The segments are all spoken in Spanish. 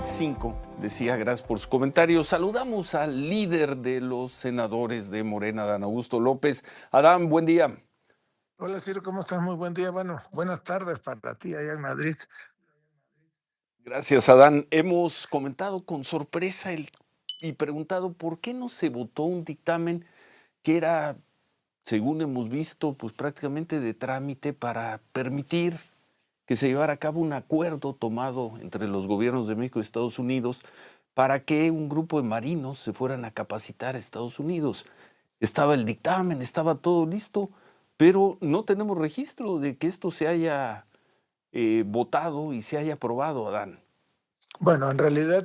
25, decía, gracias por sus comentarios. Saludamos al líder de los senadores de Morena, Adán Augusto López. Adán, buen día. Hola Ciro, ¿cómo estás? Muy buen día. Bueno, buenas tardes para ti allá en Madrid. Gracias, Adán. Hemos comentado con sorpresa y preguntado por qué no se votó un dictamen que era, según hemos visto, pues prácticamente de trámite para permitir que se llevara a cabo un acuerdo tomado entre los gobiernos de México y Estados Unidos para que un grupo de marinos se fueran a capacitar a Estados Unidos. Estaba el dictamen, estaba todo listo, pero no tenemos registro de que esto se haya votado y se haya aprobado, Adán. Bueno, en realidad,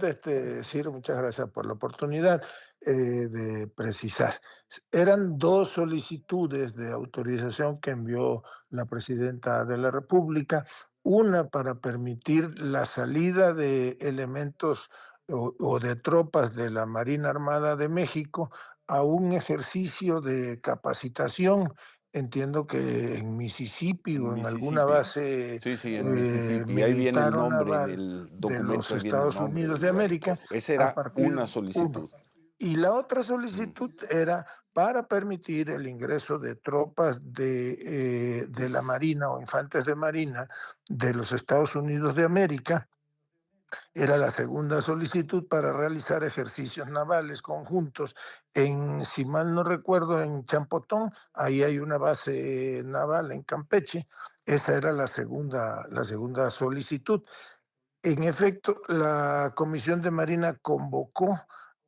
Ciro, muchas gracias por la oportunidad de precisar. Eran dos solicitudes de autorización que envió la presidenta de la República, una para permitir la salida de elementos o de tropas de la Marina Armada de México a un ejercicio de capacitación. Entiendo que en Mississippi En o en alguna Mississippi. base Sí, sí, en Mississippi. Ahí viene el militar o nombre en naval el de los documento, ahí viene el Estados nombre Unidos del de lugar y América todo. Esa a era partir una uno. solicitud. Y la otra Mm. solicitud era para permitir el ingreso de tropas de la Marina o infantes de Marina de los Estados Unidos de América. Era la segunda solicitud para realizar ejercicios navales conjuntos en, si mal no recuerdo, en Champotón. Ahí hay una base naval en Campeche. Esa era la segunda solicitud. En efecto, la Comisión de Marina convocó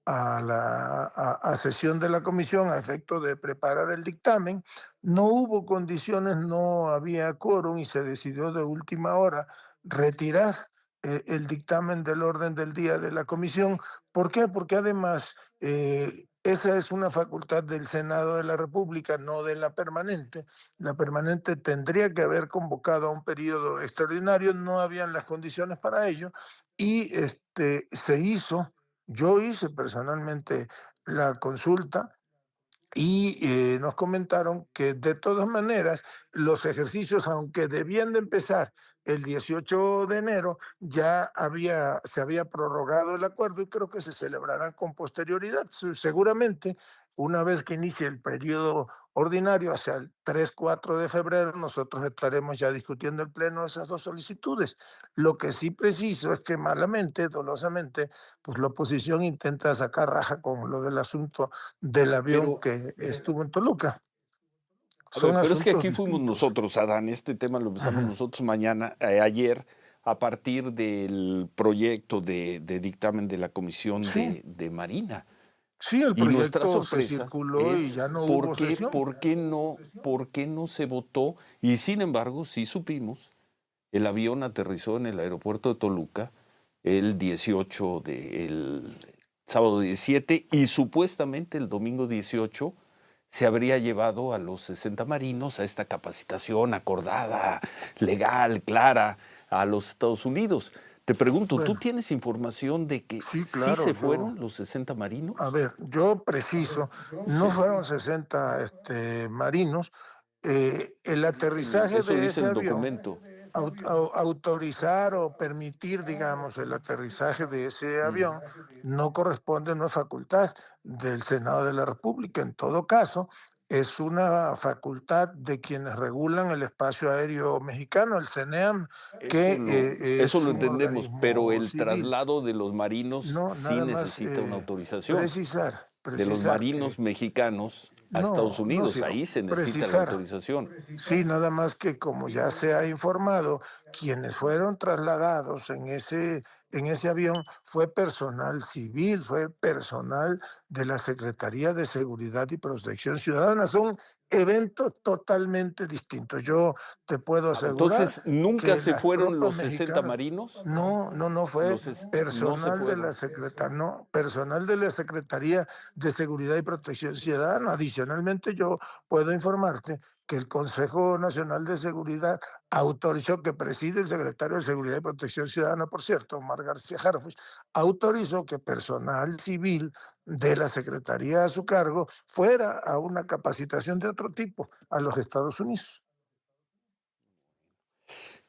a sesión de la comisión a efecto de preparar el dictamen. No hubo condiciones, no había quórum y se decidió de última hora retirar el dictamen del orden del día de la comisión. ¿Por qué? Porque además esa es una facultad del Senado de la República, no de la permanente. La permanente tendría que haber convocado a un periodo extraordinario, no habían las condiciones para ello y se hizo, yo hice personalmente la consulta y nos comentaron que de todas maneras los ejercicios, aunque debían de empezar el 18 de enero, se había prorrogado el acuerdo y creo que se celebrarán con posterioridad. Seguramente, una vez que inicie el periodo ordinario, hacia el 3-4 de febrero, nosotros estaremos ya discutiendo el Pleno esas dos solicitudes. Lo que sí preciso es que malamente, dolosamente, pues la oposición intenta sacar raja con lo del asunto del avión Pero, que estuvo en Toluca. a Son ver, pero es que asuntos aquí fuimos distintos. nosotros, Adán. Este tema lo empezamos Ajá. nosotros ayer, a partir del proyecto de dictamen de la Comisión Sí, de Marina. sí, el Y nuestra proyecto se sorpresa circuló y es ya no hubo sesión. por qué no se votó. Y sin embargo, sí supimos, el avión aterrizó en el aeropuerto de Toluca el 18 el sábado 17 y supuestamente el domingo 18 se habría llevado a los 60 marinos a esta capacitación acordada, legal, clara, a los Estados Unidos. Te pregunto, ¿tú Bueno, tienes información de que sí, sí claro, se fueron los 60 a marinos? ver, yo preciso, no Sí. fueron 60 marinos. El aterrizaje Eso de dice ese el avión, documento. autorizar o permitir, digamos, el aterrizaje de ese Mm. avión no corresponde, no es facultad del Senado de la República. En todo caso, es una facultad de quienes regulan el espacio aéreo mexicano, el CENEAM, que Eso es lo un entendemos, pero organismo el civil. traslado de los marinos No, sí nada más necesita una autorización. precisar, De los precisar marinos que mexicanos a Estados no, no Unidos, sirve. ahí se necesita la Precisar. autorización. Sí, nada más que como ya se ha informado, quienes fueron trasladados en ese avión fue personal civil, fue personal de la Secretaría de Seguridad y Protección Ciudadana. Son eventos totalmente distintos. Yo te puedo asegurar Entonces, ¿nunca que se las fueron tropas los 60 mexicanas, marinos? no, no, no fue No se personal de la fueron. Secretaría, no, personal de la Secretaría de Seguridad y Protección Ciudadana. Adicionalmente, yo puedo informarte que el Consejo Nacional de Seguridad autorizó, que preside el secretario de Seguridad y Protección Ciudadana, por cierto, Omar García Harfuch, autorizó que personal civil de la Secretaría a su cargo fuera a una capacitación de otro tipo a los Estados Unidos.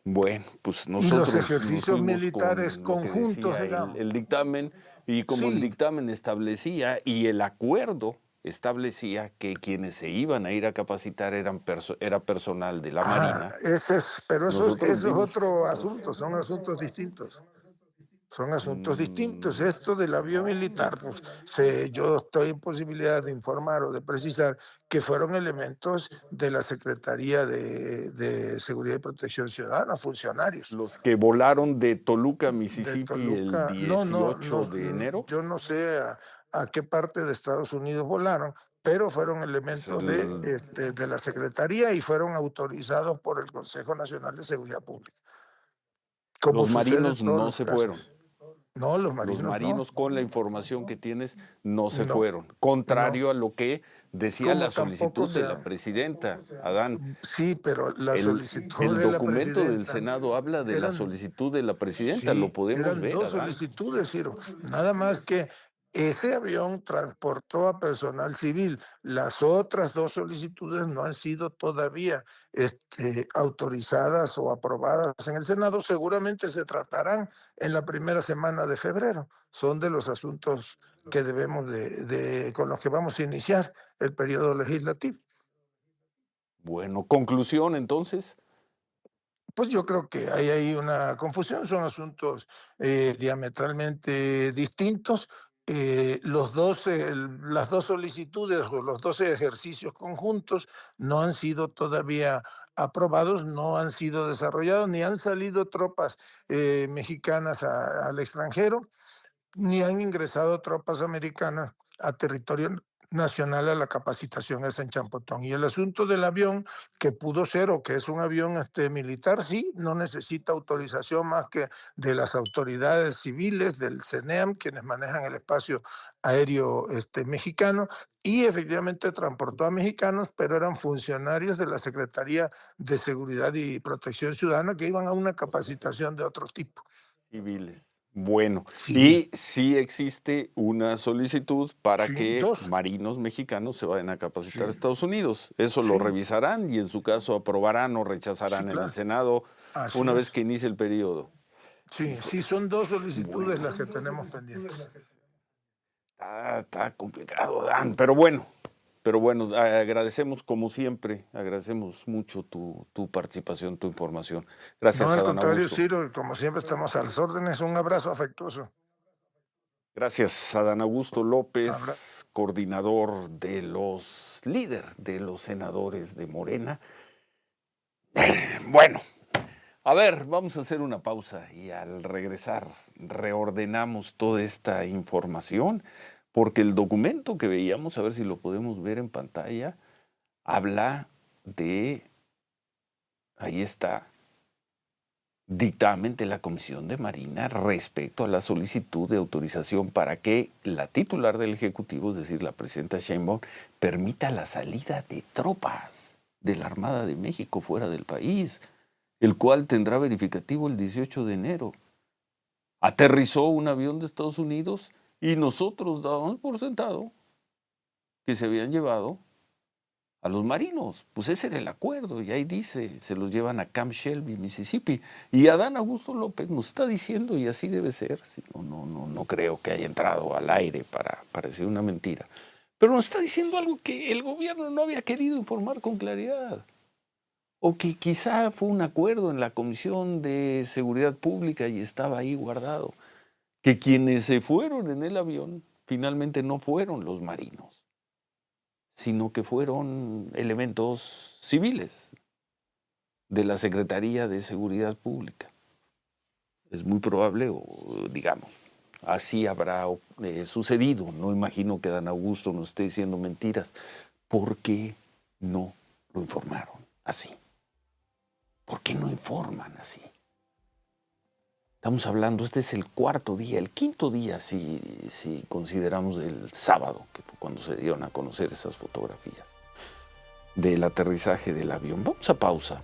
Bueno, pues Y los nosotros nos ejercicios fuimos militares con lo que conjuntos, decía digamos. el dictamen, y como el Sí, dictamen establecía y el acuerdo establecía que quienes se iban a ir a capacitar era personal de la ajá, Marina, pero nosotros eso es dimos otro asunto, son asuntos distintos. Son asuntos distintos. mm, Esto del avión militar, pues yo estoy en posibilidad de informar o de precisar que fueron elementos de la Secretaría de Seguridad y Protección Ciudadana, funcionarios los que volaron de Toluca, de Mississippi el Toluca. No, no, 18 no, de enero. yo no sé a qué parte de Estados Unidos volaron, pero fueron Pues elementos de la Secretaría y fueron autorizados por el Consejo Nacional de Seguridad Pública, como los sucede en marinos todos no los se fueron. casos. No, los Los marinos no. marinos, con la información que tienes, no se No, fueron. no, Contrario a lo que decía la como tampoco solicitud de se la han. presidenta, Adán. Sí, pero la solicitud El de la documento del presidenta Senado habla de la eran, solicitud de la presidenta, lo sí, podemos eran ver, dos Adán. solicitudes, Ciro. Nada más que ese avión transportó a personal civil. Las otras dos solicitudes no han sido todavía autorizadas o aprobadas en el Senado. Seguramente se tratarán en la primera semana de febrero. Son de los asuntos que debemos con los que vamos a iniciar el periodo legislativo. Bueno, conclusión entonces. Pues yo creo que hay ahí una confusión, son asuntos diametralmente distintos. Las dos solicitudes o los 12 ejercicios conjuntos no han sido todavía aprobados, no han sido desarrollados, ni han salido tropas mexicanas al extranjero, ni han ingresado tropas americanas a territorio nacional a la capacitación esa en Champotón. Y el asunto del avión, que pudo ser o que es un avión militar, sí, no necesita autorización más que de las autoridades civiles, del CENEAM, quienes manejan el espacio aéreo mexicano, y efectivamente transportó a mexicanos, pero eran funcionarios de la Secretaría de Seguridad y Protección Ciudadana que iban a una capacitación de otro tipo. Civiles. Bueno, Sí, y sí existe una solicitud para sí, que dos. marinos mexicanos se vayan a capacitar a Sí, Estados Unidos. Eso lo sí, revisarán y en su caso aprobarán o sí, rechazarán en el claro, Senado así una vez es. que inicie el periodo. Sí, sí, Híjoles. son dos solicitudes Bueno, las que tenemos pendientes. está complicado, Dan, pero bueno, agradecemos como siempre, agradecemos mucho tu participación, tu información. No, Gracias, al Adán contrario, Augusto. Ciro, como siempre estamos a las órdenes. Un abrazo afectuoso. Gracias, Adán Augusto Abra- López, coordinador líder de los senadores de Morena. Bueno, a ver, vamos a hacer una pausa y al regresar reordenamos toda esta información porque el documento que veíamos, a ver si lo podemos ver en pantalla, habla ahí está, dictamen de la Comisión de Marina respecto a la solicitud de autorización para que la titular del Ejecutivo, es decir, la presidenta Sheinbaum, permita la salida de tropas de la Armada de México fuera del país, el cual tendrá verificativo el 18 de enero. Aterrizó un avión de Estados Unidos y nosotros dábamos por sentado que se habían llevado a los marinos. Pues ese era el acuerdo, y ahí dice, se los llevan a Camp Shelby, Mississippi. Y Adán Augusto López nos está diciendo, y así debe ser, si no creo que haya entrado al aire para parecer una mentira, pero nos está diciendo algo que el gobierno no había querido informar con claridad. O que quizá fue un acuerdo en la Comisión de Seguridad Pública y estaba ahí guardado. Que quienes se fueron en el avión finalmente no fueron los marinos, sino que fueron elementos civiles de la Secretaría de Seguridad Pública. Es muy probable, o digamos, así habrá sucedido. No imagino que Dan Augusto nos esté diciendo mentiras. ¿Por qué no lo informaron así? ¿Por qué no informan así? Estamos hablando, este es el cuarto día, el quinto día, si consideramos el sábado, que fue cuando se dieron a conocer esas fotografías del aterrizaje del avión. Vamos a pausa.